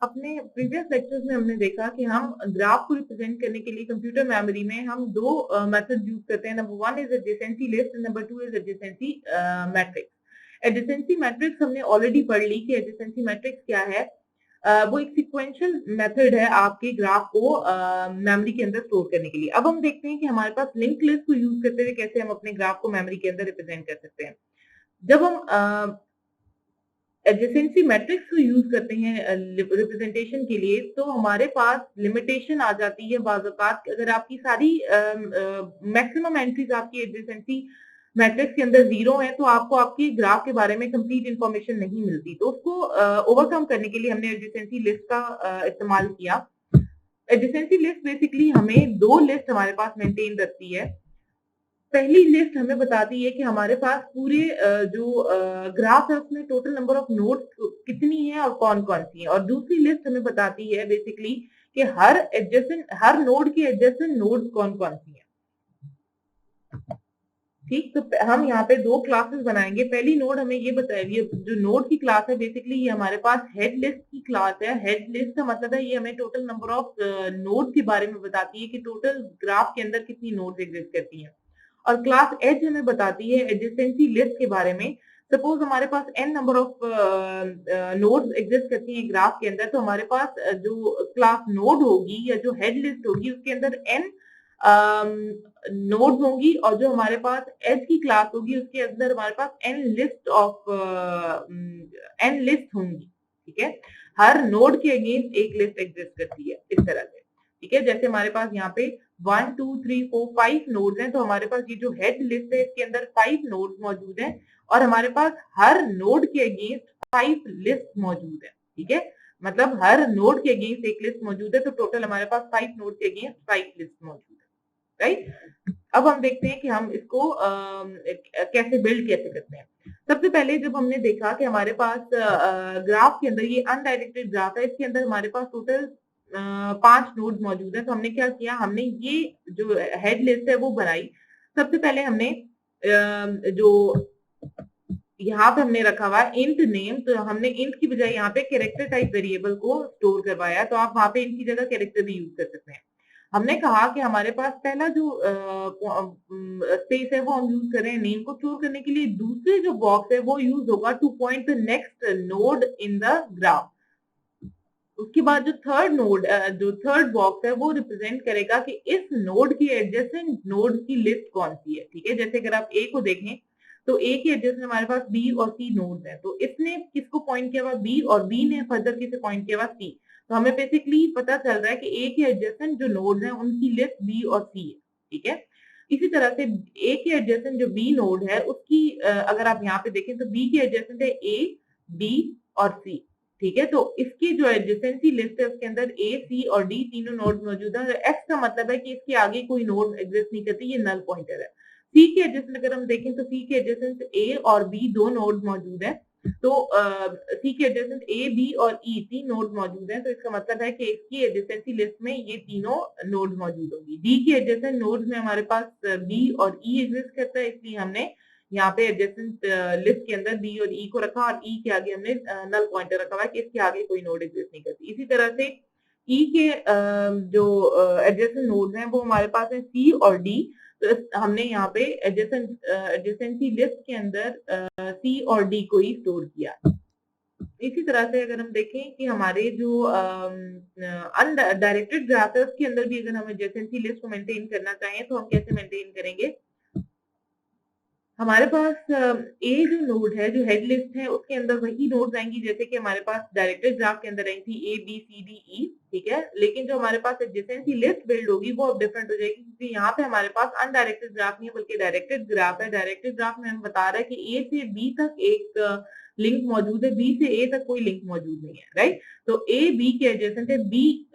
अपने previous lectures में हमने देखा कि हम ग्राफ को रिप्रेजेंट करने के लिए कंप्यूटर मेमोरी में हम दो मेथड यूज करते हैं। Number one is adjacency list and number two is adjacency matrix. Adjacency matrix हमने ऑलरेडी पढ़ ली कि एडजेसेंसी मैट्रिक्स क्या है। वो एक सिक्वेंशियल मेथड है आपके ग्राफ को मेमोरी के अंदर स्टोर करने के लिए। अब हम देखते हैं कि हमारे पास लिंक लिस्ट को यूज करते हुए कैसे हम अपने ग्राफ को मेमोरी के अंदर रिप्रेजेंट कर सकते हैं। जब हम एडजेसेंसी मैट्रिक्स को यूज करते हैं रिप्रेजेंटेशन के लिए, तो हमारे पास लिमिटेशन आ जाती है बाज़ औक़ात। अगर आपकी सारी मैक्सिमम एंट्रीज आपकी एडजेसेंसी मैट्रिक्स के अंदर जीरो है, तो आपको आपके ग्राफ के बारे में कंप्लीट इंफॉर्मेशन नहीं मिलती। तो उसको ओवरकम करने के लिए हमने एडजेसेंसी लिस्ट का इस्तेमाल किया। एडजेसेंसी लिस्ट बेसिकली हमें दो लिस्ट हमारे पास मेंटेन रखती है। पहली लिस्ट हमें बताती है कि हमारे पास पूरे जो ग्राफ है उसमें टोटल नंबर ऑफ नोड्स कितनी है और कौन कौन सी है। और दूसरी लिस्ट हमें बताती है बेसिकली कि हर नोड के एडजेसेंट नोड्स कौन कौन सी है। ठीक, तो हम यहाँ पे दो क्लासेस बनाएंगे। पहली नोड हमें ये बताएगी, जो नोड की क्लास है बेसिकली ये हमारे पास हेड लिस्ट की क्लास है। हेड लिस्ट का मतलब है ये हमें टोटल नंबर ऑफ नोड के बारे में बताती है कि टोटल ग्राफ के अंदर कितनी नोड्स एग्जिस्ट करती हैं। और क्लास एज हमें बताती है एडजेसेंसी लिस्ट के बारे में। सपोज हमारे पास n number of nodes exist करती हैं ग्राफ के अंदर, तो हमारे पास जो क्लास नोड होगी या जो हेड लिस्ट होगी उसके अंदर n नोड्स होंगी, और जो हमारे पास एज की क्लास होगी उसके अंदर हमारे पास n लिस्ट होंगी। ठीक है, हर नोड के अगेंस्ट एक लिस्ट एग्जिस्ट करती है इस तरह से। ठीक है, जैसे हमारे पास यहाँ पे 1 2 3 4 5 नोड्स हैं, तो हमारे पास ये जो हेड लिस्ट है इसके अंदर 5 नोड्स मौजूद हैं, और हमारे पास हर नोड के अगेंस्ट 5 लिस्ट मौजूद है। ठीक है, मतलब हर नोड के अगेंस्ट एक लिस्ट मौजूद है, तो टोटल हमारे पास 5 नोड के अगेंस्ट 5 लिस्ट मौजूद है। राइट, अब हम देखते हैं कि हम इसको कैसे बिल्ड कैसे करते हैं। सबसे पहले जब हमने देखा कि हमारे पास ग्राफ के अंदर ये अनडायरेक्टेड ग्राफ है, इसके अंदर हमारे पास टोटल 5 नोड मौजूद है, तो हमने क्या किया, हमने ये जो हेड लिस्ट है वो बनाई। सबसे पहले हमने जो यहाँ पे हमने रखा हुआ है इंट नेम, तो हमने इंट की बजाय यहाँ पे कैरेक्टर टाइप वेरिएबल को स्टोर करवाया, तो आप वहां पे इंट की जगह कैरेक्टर भी यूज कर सकते हैं। हमने कहा कि हमारे पास पहला जो स्पेस है वो हम यूज कर रहे हैं नेम को स्टोर करने के लिए। दूसरे जो बॉक्स है वो यूज होगा two point the next node in the graph. उसके बाद जो थर्ड बॉक्स है वो रिप्रेजेंट करेगा कि इस नोड की एडजेसेंट नोड की लिस्ट कौन सी है। ठीक है, जैसे अगर आप ए को देखें तो ए के एडजेसेंट हमारे पास बी और सी नोड्स हैं, तो इसने किसको पॉइंट किया हुआ बी, और बी ने फर्दर किसे पॉइंट किया हुआ सी। तो हमें बेसिकली पता चल रहा है कि ए के एडजेसेंट जो नोड्स हैं उनकी लिस्ट बी और सी है। ठीक है, इसी तरह से ए के एडजेसेंट जो बी नोड है उसकी अगर आप यहाँ पे देखें तो बी के एडजेसेंट है ए, बी और सी। ठीक है, तो इसकी जो एडजेसेंसी लिस्ट है उसके अंदर ए, सी और डी तीनों नोड मौजूद है। एक्स का मतलब है कि इसके आगे कोई नोड एग्जिस्ट नहीं करती, ये नल पॉइंटर है। सी के एडजेसेंट अगर हम देखें तो सी के एडजेसेंट ए और बी दो नोड मौजूद है, तो सी के एडजेसेंट ए, बी और ई तीन नोड मौजूद है, तो इसका मतलब है कि इसकी एडजेसेंसी लिस्ट में ये तीनों नोड मौजूद होगी। डी के एडजेसेंट नोड में हमारे पास बी और ई एग्जिस्ट करता है, इसलिए हमने यहाँ पे एडजेसेंट लिस्ट के अंदर बी और ई को रखा, और ई के आगे हमने नल पॉइंटर रखा हुआ है कि इसके आगे कोई नोड एग्जिस्ट नहीं करती। इसी तरह से ई के जो एडजेसेंट नोड्स हैं वो हमारे पास है सी और डी, तो हमने यहाँ पे एडजेसेंसी लिस्ट के अंदर सी और डी को ही स्टोर किया। इसी तरह से अगर हम देखें कि हमारे जो अनडायरेक्टेड ग्राफ है उसके अंदर भी अगर हम एडजेसेंसी लिस्ट को मेंटेन करना चाहें तो हम कैसे मेंटेन करेंगे। हमारे पास ए जो नोड है, जो हेड लिस्ट है, उसके अंदर वही नोड्स आएंगी जैसे कि हमारे पास डायरेक्टेड ग्राफ के अंदर आई थी A B C D E. ठीक है, लेकिन जो हमारे पास एडजेसेंसी लिस्ट बिल्ड होगी वो अब डिफरेंट हो जाएगी, क्योंकि यहाँ पे हमारे पास अनडायरेक्टेड ग्राफ नहीं है बल्कि डायरेक्टेड ग्राफ है। डायरेक्टेड ग्राफ में हम बता रहे हैं कि ए से बी तक एक लिंक मौजूद है, बी से ए तक कोई लिंक मौजूद नहीं है। राइट, तो ए बी के एडजेसेंट है, बी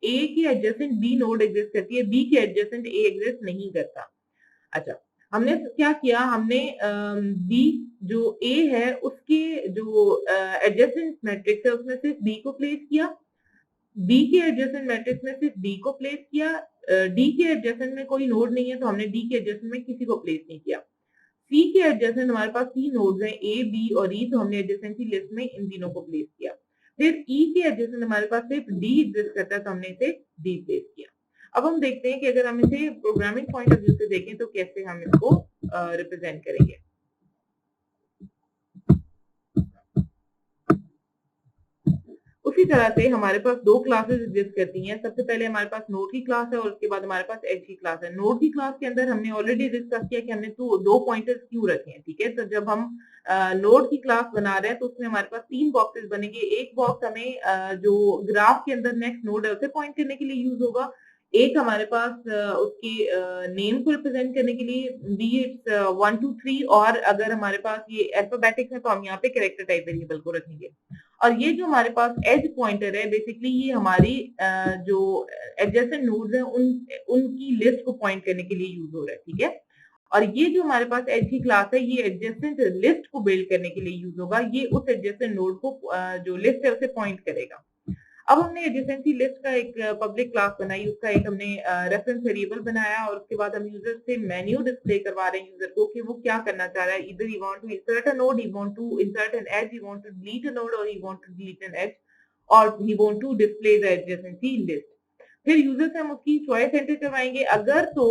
ए के एडजेसेंट बी नोड एग्जिस्ट करती है, बी के एडजेसेंट ए एग्जिस्ट नहीं करता। अच्छा, हमने क्या किया, हमने बी जो ए है उसके जो एडजेसेंट मैट्रिक्स है उसमें सिर्फ बी को प्लेस किया, बी के एडजेसेंट मैट्रिक्स में सिर्फ डी को प्लेस किया। डी के एडजेसेंट में कोई नोड नहीं है तो हमने डी के एडजेसेंट में किसी को प्लेस नहीं किया। सी के एडजेसेंट हमारे पास 3 नोड्स हैं ए, बी और ई, तो हमने एडजेसेंसी लिस्ट में इन तीनों को प्लेस किया। फिर ई के एडजेसेंट हमारे पास सिर्फ डी एग्जिस्ट करता है, तो हमने इसे डी प्लेस किया। अब हम देखते हैं कि अगर हम इसे प्रोग्रामिंग पॉइंट ऑफ व्यू से देखें तो कैसे हम इसको रिप्रेजेंट करेंगे। उसी तरह से हमारे पास दो क्लासेस एग्जिस्ट करती हैं। सबसे पहले हमारे पास नोड की क्लास है और उसके बाद हमारे पास एज की क्लास है। नोड की क्लास के अंदर हमने ऑलरेडी डिस्कस किया कि हमने दो पॉइंटर्स क्यों रखे हैं, ठीक है। तो जब हम नोड की क्लास बना रहे हैं तो उसमें हमारे पास 3 बॉक्सेस बनेंगे। एक बॉक्स हमें जो ग्राफ के अंदर नेक्स्ट नोड है उसे पॉइंट करने के लिए यूज होगा। एक हमारे पास उसकी नेम को रिप्रेजेंट करने के लिए, बी इट्स 1 2 3, और अगर हमारे पास ये अल्फाबेटिक्स है तो हम यहाँ पे कैरेक्टर टाइप वेरिएबल को रखेंगे। और ये जो हमारे पास एज पॉइंटर है, बेसिकली ये हमारी जो एडजेसेंट नोड्स हैं उनकी लिस्ट को पॉइंट करने के लिए यूज हो रहा है, ठीक है। और ये जो हमारे पास एज की क्लास है ये एडजेसेंट लिस्ट को बिल्ड करने के लिए यूज होगा। ये उस एडजेसेंट नोड को जो लिस्ट है उसे पॉइंट करेगा। अब हमने एडजेसेंसी लिस्ट का एक पब्लिक क्लास बनाई, उसका एक हमने रेफरेंस वेरिएबल बनाया और उसके बाद हम यूजर से मेन्यू डिस्प्ले करवा रहे हैं यूजर को कि वो क्या करना चाह रहा है। इधर he want to insert a node, he want to insert an edge, he want to delete a node और he want to delete an edge, और he want to display the adjacency list. फिर user से हम उसकी choice enter करवाएंगे। अगर तो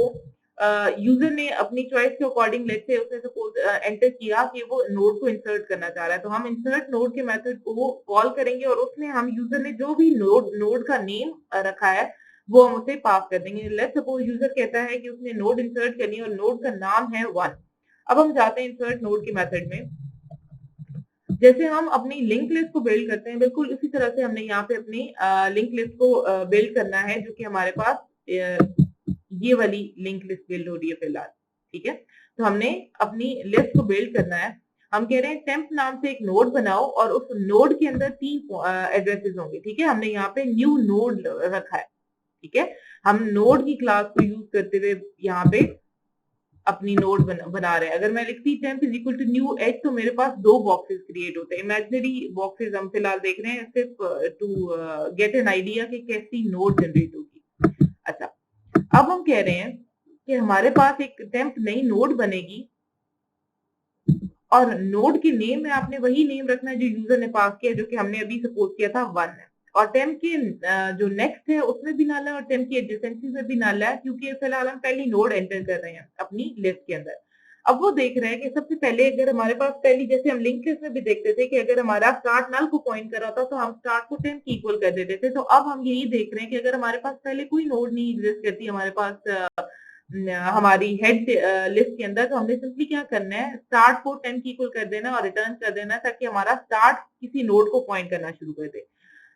user ने अपनी चॉइस के अकॉर्डिंग, लेट्स से उसने सपोज एंटर किया कि वो नोड को इंसर्ट करना चाह रहा है, तो हम इंसर्ट नोड के मेथड को कॉल करेंगे और उसमें हम यूजर ने जो भी नोड का नेम रखा है वो हम उसे पास कर देंगे। लेट्स सपोज यूजर कहता है कि उसने नोड इंसर्ट करनी है और नोड का नाम है 1। अब हम जाते हैं इंसर्ट नोड के मेथड में। जैसे हम अपनी लिंक लिस्ट को बिल्ड करते हैं, बिल्कुल उसी तरह से हमने यहाँ पे अपनी लिंक लिस्ट को बिल्ड करना है, जो कि हमारे पास ये वाली लिंक लिस्ट बिल्ड हो रही है फिलहाल, ठीक है। तो हमने अपनी लिस्ट को बिल्ड करना है। हम कह रहे हैं टेम्प नाम से एक नोड बनाओ और उस नोड के अंदर 3 एड्रेसेस होंगे, ठीक है। हमने यहाँ पे न्यू नोड रखा है, ठीक है। हम नोड की क्लास को यूज करते हुए यहाँ पे अपनी नोड बना रहे हैं। अगर मैं लिखती temp is equal to new edge तो मेरे पास 2 बॉक्सेस क्रिएट होते हैं। इमेजिनरी बॉक्सेस हम फिलहाल देख रहे हैं सिर्फ टू गेट एन आइडिया कि कैसी नोड जनरेट होगी। अच्छा, अब हम कह रहे हैं कि हमारे पास एक टेम्प नई नोड बनेगी और नोड के नेम में आपने वही नेम रखना है जो यूजर ने पास किया, जो कि हमने अभी सपोज किया था 1 है। और टेम्प के जो नेक्स्ट है उसमें भी नल है और टेम्प की एडजेसेंसी में भी नल है, क्योंकि फिलहाल हम पहली नोड एंटर कर रहे हैं अपनी लिस्ट के अंदर। अब वो देख रहे हैं कि सबसे पहले अगर हमारे पास पहली, जैसे हम लिंक लिस्ट में भी देखते थे कि अगर हमारा स्टार्ट नल को पॉइंट कर रहा था तो हम स्टार्ट को टेम्प की इक्वल कर देते थे। तो अब हम यही देख रहे हैं कि अगर हमारे पास पहले कोई नोड नहीं एग्जिस्ट करती हमारे पास हमारी हेड लिस्ट के अंदर, तो हमने सिंपली क्या करना है, स्टार्ट को 10 की इक्वल कर देना और रिटर्न कर देना ताकि हमारा स्टार्ट किसी नोड को पॉइंट करना शुरू कर दे।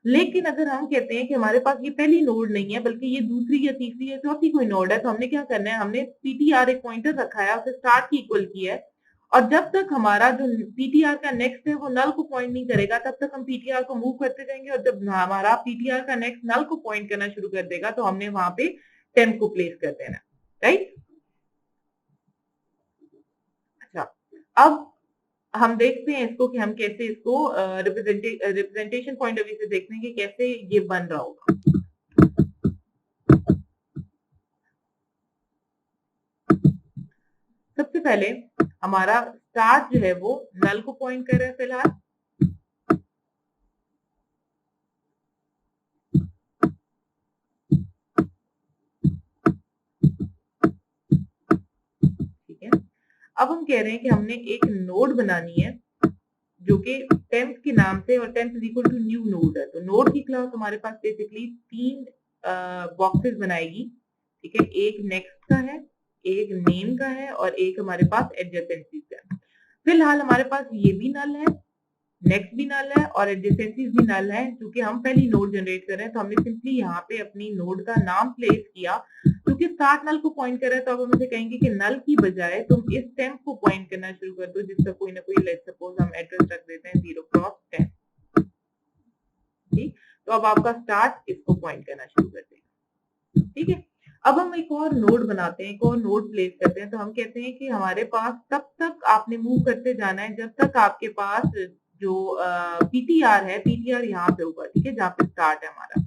लेकिन अगर हम कहते हैं कि हमारे पास ये पहली नोड नहीं है बल्कि ये दूसरी या तीसरी या चौथी कोई नोड है, तो हमने क्या करना है, हमने पीटीआर एक पॉइंटर रखा है, उसे स्टार्ट की इक्वल किया है और जब तक हमारा जो पीटीआर का नेक्स्ट है वो नल को पॉइंट नहीं करेगा तब तक हम पीटीआर को मूव करते जाएंगे और जब हमारा पीटीआर का नेक्स्ट नल को पॉइंट करना शुरू कर देगा तो हमने वहां पे टेम्प को प्लेस कर देना, राइट। अच्छा, अब हम देखते हैं इसको कि हम कैसे इसको रिप्रेजेंटेशन पॉइंट ऑफ व्यू से देखते हैं कि कैसे ये बन रहा होगा। सबसे पहले हमारा स्टार्ट जो है वो नल को पॉइंट कर रहा है फिलहाल, ठीक है। अब हम कह रहे हैं कि हमने एक नोड बनानी है जो कि टेम्प के नाम से, और temp is equal to new node है। तो नोड की क्लास हमारे पास बेसिकली 3 बॉक्सेस बनाएगी, ठीक है। एक नेक्स्ट का है, एक नेम का है और एक हमारे पास एडजेसेंसीज का है। फिलहाल हमारे पास ये भी नल है, नेक्स्ट भी नल है और एडजेसेंसीज भी नल है, क्योंकि हम पहली नोड जनरेट कर रहे हैं। तो हमने सिंपली यहाँ पे अपनी नोड का नाम प्लेस किया, क्योंकि स्टार्ट नल को पॉइंट कर रहा है तो अब हम उसे कहेंगे कि नल की बजाय तुम इस टेम्प को पॉइंट करना शुरू कर दो जिसका कोई ना कोई, लेट्स सपोज हम एड्रेस रख देते हैं 0x10, ठीक। तो अब आपका स्टार्ट इसको पॉइंट करना शुरू कर देगा, ठीक है। अब हम एक और नोड बनाते हैं, एक और नोड प्लेस करते हैं। तो हम कहते हैं कि हमारे पास तब तक आपने मूव करते जाना है जब तक आपके पास जो पीटीआर है, पीटीआर यहाँ पे होगा, ठीक है, जहाँ पे स्टार्ट है हमारा।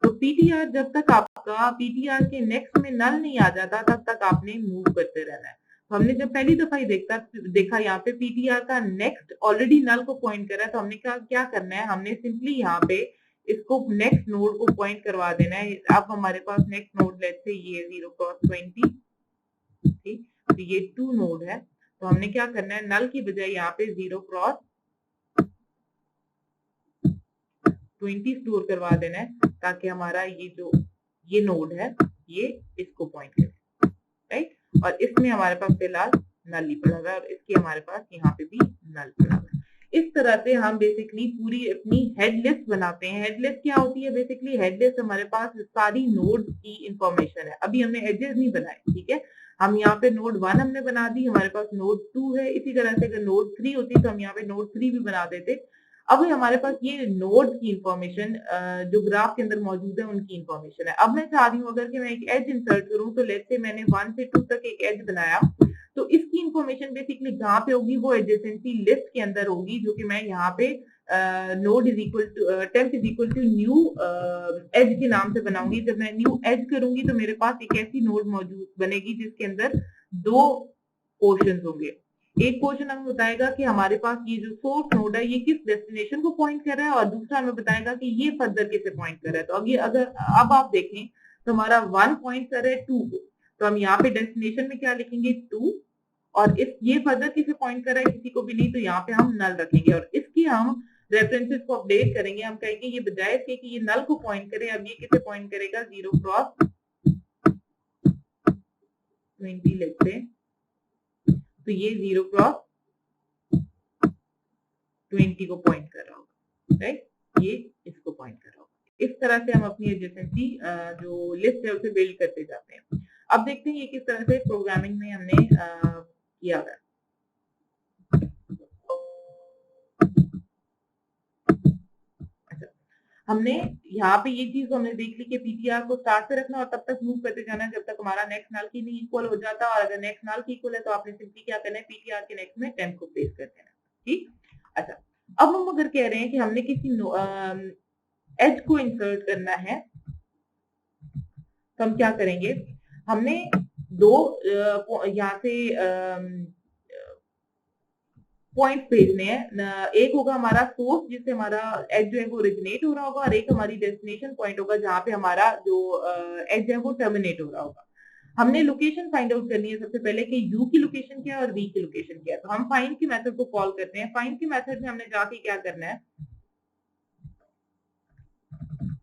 तो पीटीआर जब तक आपका पीटीआर के नेक्स्ट में नल नहीं आ जाता तब तक आपने मूव करते रहना है। तो हमने जब पहली दफा ही देखा यहाँ पे पीटीआर का नेक्स्ट ऑलरेडी नल को पॉइंट करा है, तो हमने क्या करना है, हमने सिंपली यहाँ पे इसको नेक्स्ट नोड को पॉइंट करवा देना है। अब हमारे पास नेक्स्ट नोड लेट्स से ये 0 क्रॉस 20, ठीक, तो ये 2 नोड है, तो हमने क्या करना है, नल की बजाय यहाँ पे 0 क्रॉस 20 स्टोर करवा देना है, ताकि हमारा ये नोड है ये इसको पॉइंट करे, राइट। और इसमें हमारे पास फिलहाल नल ही पड़ा हुआ है और इसकी हमारे पास यहाँ पे भी नल पड़ा हुआ है। इस तरह से हम बेसिकली पूरी अपनी हेड लिस्ट बनाते हैं। हेड लिस्ट क्या होती है, बेसिकली हेड लिस्ट हमारे पास सारी नोड की इंफॉर्मेशन है। अभी हमने एजेस नहीं बनाए, ठीक है, हम यहाँ पे नोड 1 हमने बना दी, हमारे पास नोड 2 है, इसी तरह से अगर नोड 3 होती तो हम यहाँ पे नोड 3 भी बना देते। अब हमारे पास ये नोड की इंफॉर्मेशन जो ग्राफ के अंदर मौजूद है उनकी इंफॉर्मेशन है। अब मैं चाह रही हूँ अगर कि मैं एक एज इंसर्ट करूँ, तो लेट्स से मैंने 1 से 2 तक एक एज बनाया, तो इसकी इंफॉर्मेशन बेसिकली जहाँ पे होगी वो एडजेसेंसी लिस्ट के अंदर होगी, जो कि मैं यहाँ पे node is equal to temp is equal to new edge के नाम से बनाऊंगी। जब मैं न्यू एज करूंगी तो मेरे पास एक ऐसी नोड मौजूद बनेगी जिसके अंदर 2 पोर्शन होंगे। एक पोर्शन हमें बताएगा कि हमारे पास ये जो सोर्स नोड है ये किस डेस्टिनेशन को पॉइंट कर रहा है, और दूसरा हमें बताएगा कि ये फर्दर किसे पॉइंट कर रहा है। तो अब आप देखें तो हमारा 1 पॉइंट कर रहा है 2 को, तो हम यहाँ पे डेस्टिनेशन में क्या लिखेंगे 2, और ये फर्दर किसे पॉइंट कर रहा है, किसी को भी नहीं, तो यहाँ पे हम नल रखेंगे और इसकी हम रेफरेंसेस को अपडेट करेंगे। हम कहेंगे ये बजाय इसके कि ये नल को पॉइंट करे, अब ये किसे पॉइंट करेगा 0 क्रॉस 20 लेते हैं, तो ये 0 क्रॉस 20 को पॉइंट कर रहा होगा, राइट, ये इसको पॉइंट कर रहा होगा। इस तरह से हम अपनी एडजेसेंसी जो लिस्ट है उसे बिल्ड करते जाते हैं। अब देखते हैं ये किस तरह से प्रोग्रामिंग में हमने किया है। अच्छा, हमने यहाँ पे ये चीज हमने देख ली कि पीटीआर को स्टार्ट पे रखना और तब तक मूव करते जाना जब तक हमारा नेक्स्ट नल की नहीं इक्वल हो जाता, और अगर नेक्स्ट नल की इक्वल है तो आपने सिंपली क्या करना है, पीटीआर के नेक्स्ट में टेम्प को प्लेस कर देना, ठीक। अच्छा, अब हम अगर कह रहे हैं कि हमने किसी एज को इंसर्ट करना है, तो हम क्या करेंगे, हमने 2 यहाँ से पॉइंट भेजने हैं। एक होगा हमारा सोर्स जिससे हमारा एज जो है वो ओरिजिनेट हो रहा होगा, और एक हमारी डेस्टिनेशन पॉइंट होगा जहाँ पे हमारा जो एज है वो टर्मिनेट हो रहा होगा। हमने लोकेशन फाइंड आउट करनी है सबसे पहले कि यू की लोकेशन क्या है और वी की लोकेशन क्या है। तो हम फाइंड की मेथड को कॉल करते हैं। फाइंड की मेथड में हमने जाके क्या करना है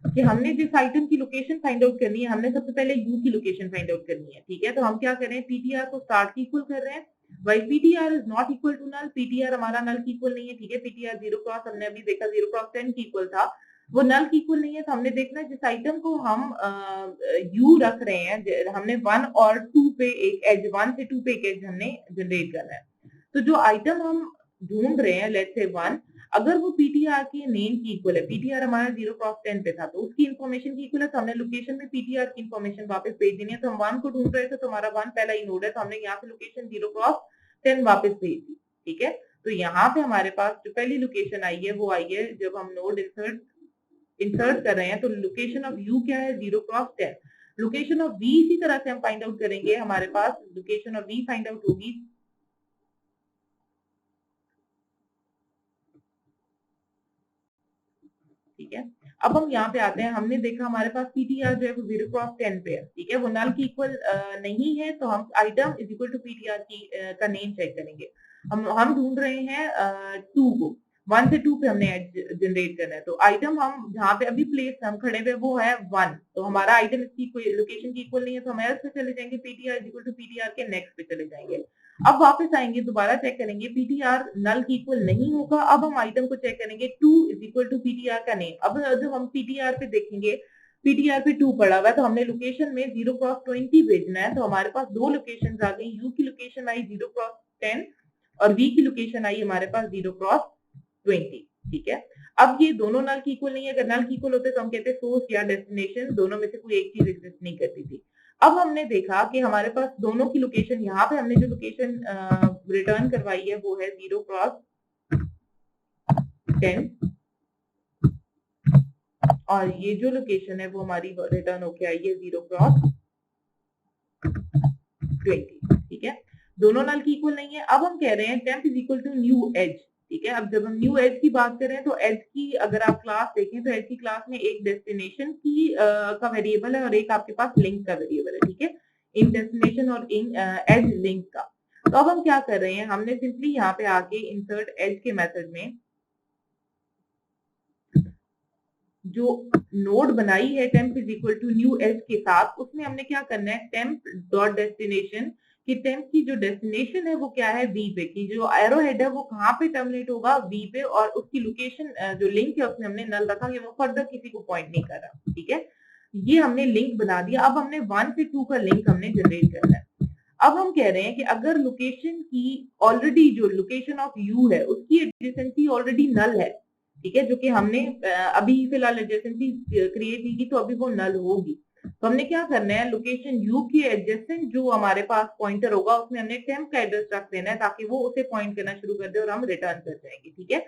कि हमने जिस आइटम की लोकेशन फाइंड आउट करनी है, हमने सबसे पहले यू की लोकेशन फाइंड आउट करनी है, ठीक है। तो हम क्या कर रहे हैं, पीटीआर को स्टार्ट की इक्वल कर रहे हैं, while PTR is not equal to null, PTR हमारा नल की इक्वल नहीं है, ठीक है। पीटीआर 0 क्रॉस हमने अभी देखा 0 क्रॉस 10 की इक्वल था, वो नल की इक्वल नहीं है। तो हमने देखना है जिस आइटम को हम यू रख रहे हैं, हमने 1 और 2 पे एक एज, 1 से 2 पे एक एज हमने जनरेट करना है। तो जो आइटम हम ढूंढ रहे हैं लेट्स से 1, अगर वो पीटीआर की नेम की इक्वल है, पीटीआर हमारा 0 क्रॉस 10 पे था तो उसकी इन्फॉर्मेशन की इक्वल है, तो हमने लोकेशन में पीटीआर की इन्फॉर्मेशन वापस भेज देनी है। तो हम 1 को ढूंढ रहे थे तो हमारा 1 पहला ही नोड है, तो हमने यहाँ पे लोकेशन 0 क्रॉस 10 वापस भेज दी, ठीक है। तो यहाँ पे हमारे पास जो पहली लोकेशन आई है वो आई है जब हम नोड इंसर्ट कर रहे हैं, तो लोकेशन ऑफ यू क्या है 0 क्रॉस 10। लोकेशन ऑफ वी इसी तरह से हम फाइंड आउट करेंगे, हमारे पास location of V find out होगी, ठीक है। अब हम यहाँ पे आते हैं, हमने देखा हमारे पास पीटीआर जो है वो 0 क्रॉस 10 पे है, ठीक है, वो नल की इक्वल नहीं है, तो हम item is equal to PTR की का नेम चेक करेंगे। हम ढूंढ रहे हैं 2 को, 1 से 2 पे हमने जनरेट करना है। तो आइटम हम जहाँ पे अभी प्लेस हम खड़े हुए वो है 1, तो हमारा आइटम इसकी कोई लोकेशन की इक्वल नहीं है, तो हम एल्स पे चले जाएंगे, PTR is equal to PTR के नेक्स्ट पे चले जाएंगे। अब वापस आएंगे, दोबारा चेक करेंगे, पीटीआर नल की इक्वल नहीं होगा। अब हम आइटम को चेक करेंगे 2 इज इक्वल टू पीटीआर का नेम। अब जब हम पीटीआर पे देखेंगे, पीटीआर पे 2 पड़ा हुआ है, तो हमने लोकेशन में 0 क्रॉस 20 भेजना है। तो हमारे पास 2 लोकेशन आ गई, यू की लोकेशन आई 0 क्रॉस 10 और वी की लोकेशन आई हमारे पास 0 क्रॉस 20, ठीक है। अब ये दोनों नल की इक्वल नहीं है, अगर नल की इक्वल होते तो हम कहते सोर्स या डेस्टिनेशन दोनों में से कोई एक चीज एग्जिस्ट नहीं करती थी। अब हमने देखा कि हमारे पास दोनों की लोकेशन, यहाँ पे हमने जो लोकेशन रिटर्न करवाई है वो है 0 क्रॉस 10, और ये जो लोकेशन है वो हमारी रिटर्न होके आई है 0 क्रॉस 20, ठीक है। दोनों नल की इक्वल नहीं है। अब हम कह रहे हैं temp is equal to new edge, ठीक है। अब जब हम न्यू एज की बात करें तो एज की अगर आप क्लास देखें तो एज की क्लास में एक डेस्टिनेशन की का वेरिएबल है और एक आपके पास लिंक का वेरिएबल है, ठीक है, इन डेस्टिनेशन और इन एज लिंक का। तो अब हम क्या कर रहे हैं, हमने सिंपली यहाँ पे आके इंसर्ट एज के मेथड में जो नोड बनाई है temp is equal to new edge के साथ, उसमें हमने क्या करना है, टेम्प डॉट डेस्टिनेशन कि टेम्प की जो डेस्टिनेशन है वो क्या है, वी पे, की जो एरो हेड है वो कहाँ पे टर्मिनेट होगा, वी पे, और उसकी लोकेशन जो लिंक है उसमें हमने नल रखा कि वो फर्दर किसी को पॉइंट नहीं कर रहा, ठीक है। ये हमने लिंक बना दिया। अब हमने 1 से 2 का लिंक हमने जनरेट करना है। अब हम कह रहे हैं कि अगर लोकेशन की ऑलरेडी जो लोकेशन ऑफ यू है उसकी एडजेसेंसी ऑलरेडी नल है, ठीक है, जो कि हमने अभी फिलहाल एडजेसेंसी क्रिएट की तो अभी वो नल होगी। तो हमने क्या करना है, लोकेशन यू की एडजेसेंट जो हमारे पास पॉइंटर होगा उसमें हमने टेम्प का एड्रेस रख देना है ताकि वो उसे पॉइंट करना शुरू कर दे और हम रिटर्न कर जाएंगे, ठीक है।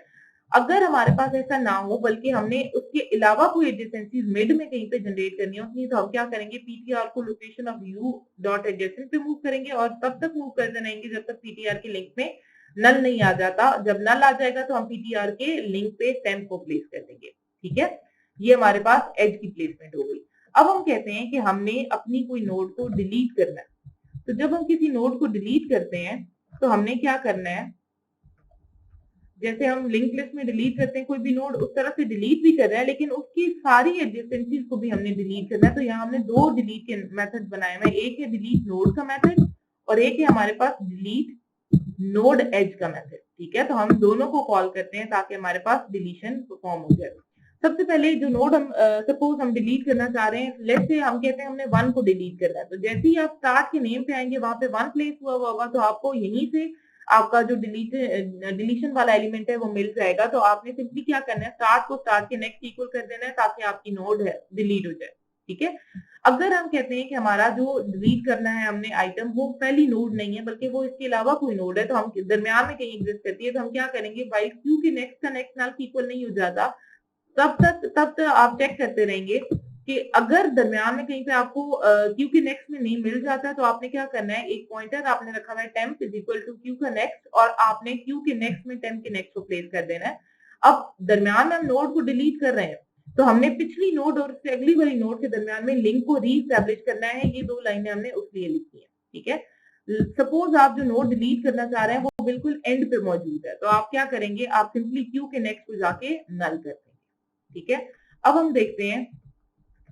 अगर हमारे पास ऐसा ना हो बल्कि हमने उसके अलावा कोई एडजेसेंसीज मिड में कहीं पे जनरेट करनी होती तो हम क्या करेंगे, पीटीआर को location of U dot adjacent पे मूव करेंगे और तब तक मूव करते रहेंगे जब तक पीटीआर के लिंक में नल नहीं आ जाता। जब नल आ जाएगा तो हम पीटीआर के लिंक पे टेम्प को प्लेस कर देंगे, ठीक है। ये हमारे पास एज की प्लेसमेंट हो गई। अब हम कहते हैं कि हमने अपनी कोई नोड को डिलीट करना है। तो जब हम किसी नोड को डिलीट करते हैं तो हमने क्या करना है, जैसे हम लिंक लिस्ट में डिलीट करते हैं कोई भी नोड, उस तरह से डिलीट भी कर रहे हैं लेकिन उसकी सारी एडजेसेंसीज को भी हमने डिलीट करना है। तो यहाँ हमने दो डिलीट के मेथड बनाए हुए, एक है डिलीट नोड का मेथड और एक है हमारे पास डिलीट नोड एज का मेथड, ठीक है। तो हम दोनों को कॉल करते हैं ताकि हमारे पास डिलीशन परफॉर्म हो जाए। सबसे पहले जो नोड हम सपोज हम डिलीट करना चाह रहे हैं, लेट्स से हम कहते हैं हमने 1 को डिलीट करना है, तो जैसे ही आप स्टार्ट के नेम पे आएंगे वहां पे 1 प्लेस हुआ होगा तो आपको यहीं से आपका जो डिलीशन वाला एलिमेंट है वो मिल जाएगा। तो आपने सिंपली क्या करना है, स्टार्ट को स्टार्ट के नेक्स्ट इक्वल कर देना है ताकि आपकी नोड है डिलीट हो जाए, ठीक है। अगर हम कहते हैं कि हमारा जो डिलीट करना है हमने आइटम वो पहली नोड नहीं है बल्कि वो इसके अलावा कोई नोड है, तो हम दरमियान में कहीं एग्जिस्ट करती है, तो हम क्या करेंगे, वाइल क्यू के नेक्स्ट का नेक्स्ट नल इक्वल नहीं हो जाता तब तक आप चेक करते रहेंगे कि अगर दरमियान में कहीं पे आपको क्यू के नेक्स्ट में नहीं मिल जाता है तो आपने क्या करना है, एक पॉइंटर आपने रखा हुआ है temp is equal to queue का नेक्स्ट और आपने क्यू के नेक्स्ट में टेम्प के नेक्स्ट को प्लेस कर देना है। अब दरमियान में हम नोड को डिलीट कर रहे हैं तो हमने पिछली नोड और उससे अगली वाली नोड के दरमियान में लिंक को रीस्टैब्लिश करना है। ये दो लाइनें हमने उसके लिए लिखी है, ठीक है। सपोज आप जो नोड डिलीट करना चाह रहे हैं वो बिल्कुल एंड पे मौजूद है, तो आप क्या करेंगे, आप सिंपली क्यू के नेक्स्ट को जाके नल कर देंगे, ठीक है। अब हम देखते हैं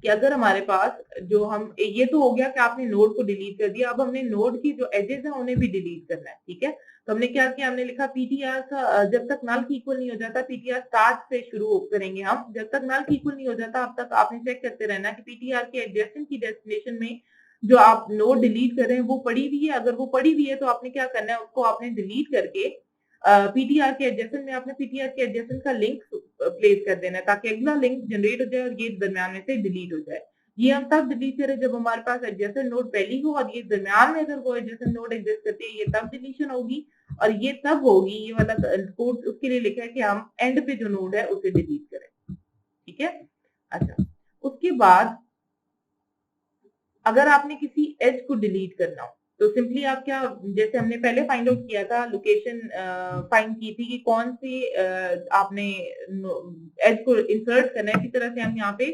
कि अगर हमारे पास जो हम, ये तो हो गया कि आपने नोड को डिलीट कर दिया, अब हमने नोड की जो एजेस है उन्हें भी डिलीट करना है, ठीक है। तो हमने क्या किया, हमने लिखा पीटीआर का जब तक नल की इक्वल नहीं हो जाता, पीटीआर स्टार्ट से शुरू करेंगे हम, जब तक नल की इक्वल नहीं हो जाता अब तक आपने चेक करते रहना कि पीटीआर के एडजेसेंट की डेस्टिनेशन में जो आप नोड डिलीट कर रहे हैं वो पड़ी हुई है। अगर वो पड़ी हुई है तो आपने क्या करना है, उसको आपने डिलीट करके पीटीआर के एडजेसेंट में आपने पीटीआर के एडजेसेंट का लिंक प्लेस कर देना है ताकि अगला लिंक जनरेट हो जाए और ये दरमियान में से डिलीट हो जाए। ये हम तब डिलीट करें जब हमारे पास एडजेसेंट नोड पहली हो और ये दरमियान में अगर वो एडजेसेंट नोड एग्जिस्ट करती है ये तब डिलीशन होगी और ये तब होगी, ये वाला कोड उसके लिए लिखा है कि हम एंड पे जो नोड है उसे डिलीट करें, ठीक है। अच्छा, उसके बाद अगर आपने किसी एज को डिलीट करना हो तो सिंपली आप क्या, जैसे हमने पहले फाइंड आउट किया था, लोकेशन फाइंड की थी कि कौन सी आपने एज को इंसर्ट करना है, इसी तरह से हम यहाँ पे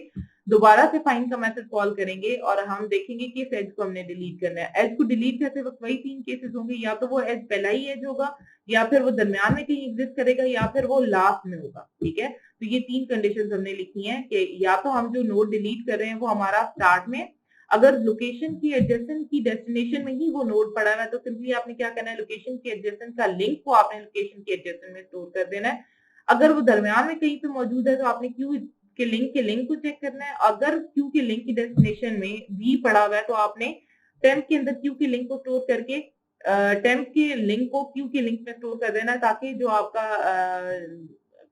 दोबारा से फाइंड का मेथड कॉल करेंगे और हम देखेंगे कि इस एज को हमने डिलीट करना है। एज को डिलीट करते वक्त वही 3 केसेस होंगे, या तो वो एज पहला ही एज होगा या फिर वो दरमियान में कहीं एग्जिस्ट करेगा या फिर वो लास्ट में होगा, ठीक है। तो ये 3 कंडीशन हमने लिखी है कि या तो हम जो नोड डिलीट कर रहे हैं वो हमारा स्टार्ट में, अगर लोकेशन की एडजेसेंट की डेस्टिनेशन में ही वो नोड पड़ा हुआ है तो सिंपली आपने क्या करना है, लोकेशन की एडजेसेंट का लिंक को आपने लोकेशन की एडजेसेंट में स्टोर कर देना है। अगर वो दरमियान में कहीं पे मौजूद है तो आपने क्यू के लिंक को चेक करना है। अगर क्यू के लिंक की डेस्टिनेशन में भी पड़ा हुआ है तो आपने टेम्प के अंदर क्यू के लिंक को स्टोर करके टेम्प के लिंक को क्यू के लिंक में स्टोर कर देना है ताकि जो आपका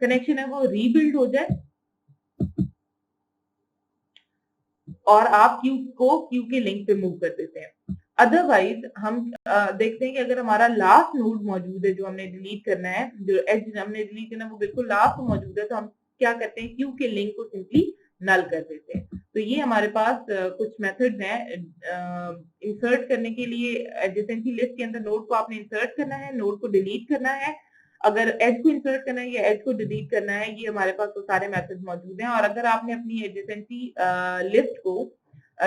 कनेक्शन है वो रीबिल्ड हो जाए और आप क्यू के लिंक पे मूव कर देते हैं। अदरवाइज हम देखते हैं कि अगर हमारा लास्ट नोड मौजूद है जो हमने डिलीट करना है, जो एज हमने डिलीट करना है वो बिल्कुल लास्ट मौजूद है, तो हम क्या करते हैं, क्यू के लिंक को सिंपली नल कर देते हैं। तो ये हमारे पास कुछ मेथड्स हैं इंसर्ट करने के लिए। एडजेसेंसी लिस्ट के अंदर नोड को आपने इंसर्ट करना है, नोड को डिलीट करना है, अगर एज को इंसर्ट करना है या एज को डिलीट करना है, ये हमारे पास वो सारे मेथड्स मौजूद हैं। और अगर आपने अपनी एडजेसेंसी लिस्ट को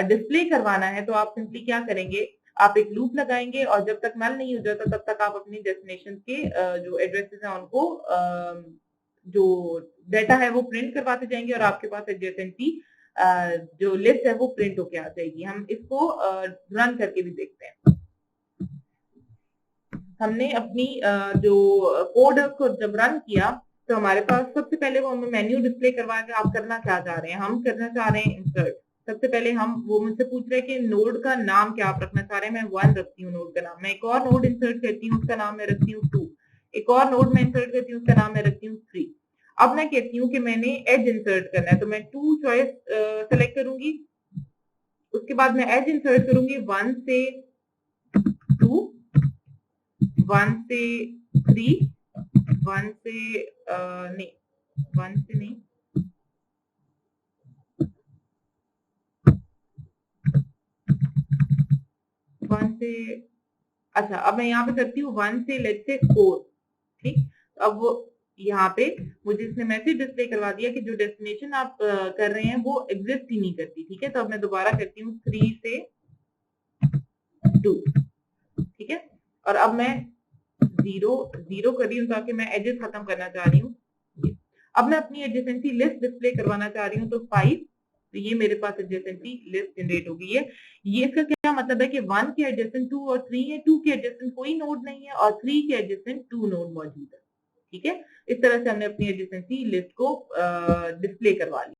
डिस्प्ले करवाना है तो आप सिंपली क्या करेंगे, आप एक लूप लगाएंगे और जब तक नल नहीं हो जाता तब तक आप अपनी डेस्टिनेशन के जो एड्रेसेस हैं उनको जो डाटा है वो प्रिंट करवाते जाएंगे और आपके पास एडजेसेंसी जो लिस्ट है वो प्रिंट होके आ जाएगी। हम इसको रन करके भी देखते हैं। हमने अपनी जो कोड को जब रन किया तो हमारे पास सबसे पहले वो हमें मेन्यू डिस्प्ले करवा के आप करना क्या चाह रहे हैं। हम करना चाह रहे हैं इंसर्ट। सबसे पहले हम वो मुझसे पूछ रहे हैं कि नोड का नाम क्या आप रखना चाह रहे हैं। मैं 1 रखती हूँ नोड का नाम। मैं एक और नोड इंसर्ट करती हूँ, उसका नाम मैं रखती हूँ 2। एक और नोड में इंसर्ट करती हूँ, उसका नाम मैं रखती हूँ 3। अब मैं कहती हूँ कि मैंने एज इंसर्ट करना है तो मैं 2 चॉइस सेलेक्ट करूंगी। उसके बाद मैं एज इंसर्ट करूंगी 1 से 2, 1 से 3, 1 से नहीं 1 से नहीं 1 से, अच्छा अब मैं यहाँ पे करती हूँ 1 से लेट्स से 4। ठीक, अब वो यहाँ पे मुझे इसने मैसेज डिस्प्ले करवा दिया कि जो डेस्टिनेशन आप कर रहे हैं वो एग्जिस्ट ही नहीं करती। ठीक है, तो अब मैं दोबारा करती हूँ 3 से 2। ठीक है, और अब मैं 0 कर रही हूँ ताकि मैं एजेस खत्म करना चाह रही हूँ। अब मैं अपनी एडजेसेंसी लिस्ट डिस्प्ले करवाना चाह रही हूँ तो 5, तो ये मेरे पास एडजेसेंसी लिस्ट जनरेट हो गई है। ये इसका क्या मतलब है कि 1 के एडजेसेंट 2 और 3 है, 2 के एडजेसेंट कोई नोड नहीं है और 3 के एडजेसेंट 2 नोड मौजूद है। ठीक है, इस तरह से हमने अपनी एडजेसेंसी लिस्ट को डिस्प्ले करवा लिया।